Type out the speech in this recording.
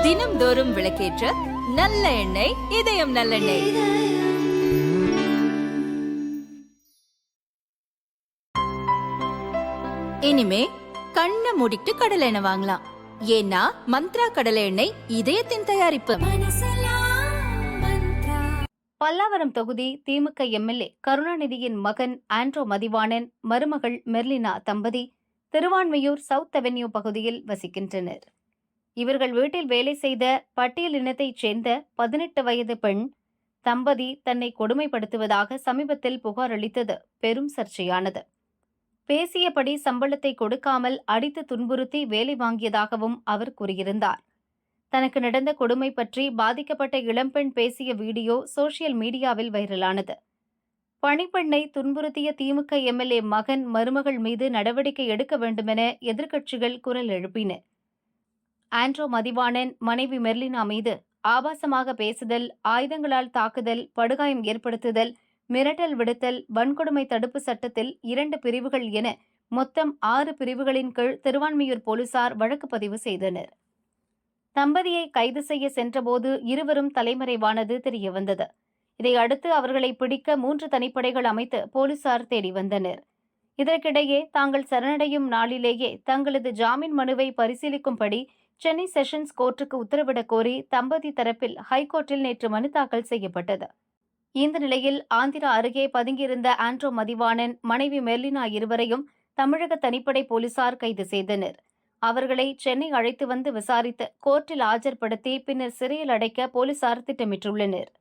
தினம்தோறும் விளக்கேற்ற நல்ல எண்ணெய், இதயம் நல்லெண்ணெய். இனிமே கண்ணை மூடிட்டு கடலை எண்ணெய் வாங்கலாம். ஏன்னா மந்த்ரா கடலை எண்ணெய் இதயத்தின் தயாரிப்பு. பல்லாவரம் தொகுதி திமுக எம்எல்ஏ கருணாநிதியின் மகன் ஆண்ட்ரோ மதிவாணன், மருமகள் மெர்லினா தம்பதி திருவான்மையூர் சவுத் அவென்யூ பகுதியில் வசிக்கின்றனர். இவர்கள் வீட்டில் வேலை செய்த பட்டியல் இனத்தைச் சேர்ந்த 18 வயது பெண் தம்பதி தன்னை கொடுமைப்படுத்துவதாக சமீபத்தில் புகார் அளித்தது பெரும் சர்ச்சையானது. பேசியபடி சம்பளத்தை கொடுக்காமல் அடித்து துன்புறுத்தி வேலை வாங்கியதாகவும் அவர் கூறியிருந்தார். தனக்கு நடந்த கொடுமை பற்றி பாதிக்கப்பட்ட இளம்பெண் பேசிய வீடியோ சோசியல் மீடியாவில் வைரலானது. பணிப்பெண்ணை துன்புறுத்திய திமுக எம்எல்ஏ மகன், மருமகள் மீது நடவடிக்கை எடுக்க வேண்டுமென எதிர்க்கட்சிகள் குரல் எழுப்பின. ஆண்ட்ரோ மதிவாணன் மனைவி மெர்லினா மீது ஆபாசமாக பேசுதல், ஆயுதங்களால் தாக்குதல், படுகாயம் ஏற்படுத்துதல், மிரட்டல் விடுத்தல், வன்கொடுமை தடுப்பு சட்டத்தில் 2 பிரிவுகள் என மொத்தம் 6 பிரிவுகளின் கீழ் திருவான்மியூர் போலீசார் வழக்கு பதிவு செய்தனர். தம்பதியை கைது செய்ய சென்றபோது இருவரும் தலைமறைவானது தெரியவந்தது. இதையடுத்து அவர்களை பிடிக்க 3 தனிப்படைகள் அமைத்து போலீசார் தேடி வந்தனர். இதற்கிடையே தாங்கள் சரணடையும் நாளிலேயே தங்களது ஜாமீன் மனுவை பரிசீலிக்கும்படி சென்னை செஷன்ஸ் கோர்ட்டுக்கு உத்தரவிடக் கோரி தம்பதி தரப்பில் ஹைகோர்ட்டில் நேற்று மனு தாக்கல் செய்யப்பட்டது. இந்த நிலையில் ஆந்திரா அருகே பதுங்கியிருந்த ஆண்ட்ரோ மதிவாணன், மனைவி மெர்லினா இருவரையும் தமிழக தனிப்படை போலீசார் கைது செய்தனர். அவர்களை சென்னை அழைத்து வந்து விசாரித்து கோர்ட்டில் ஆஜர்படுத்தி பின்னர் சிறையில் அடைக்க போலீசார் திட்டமிட்டுள்ளனர்.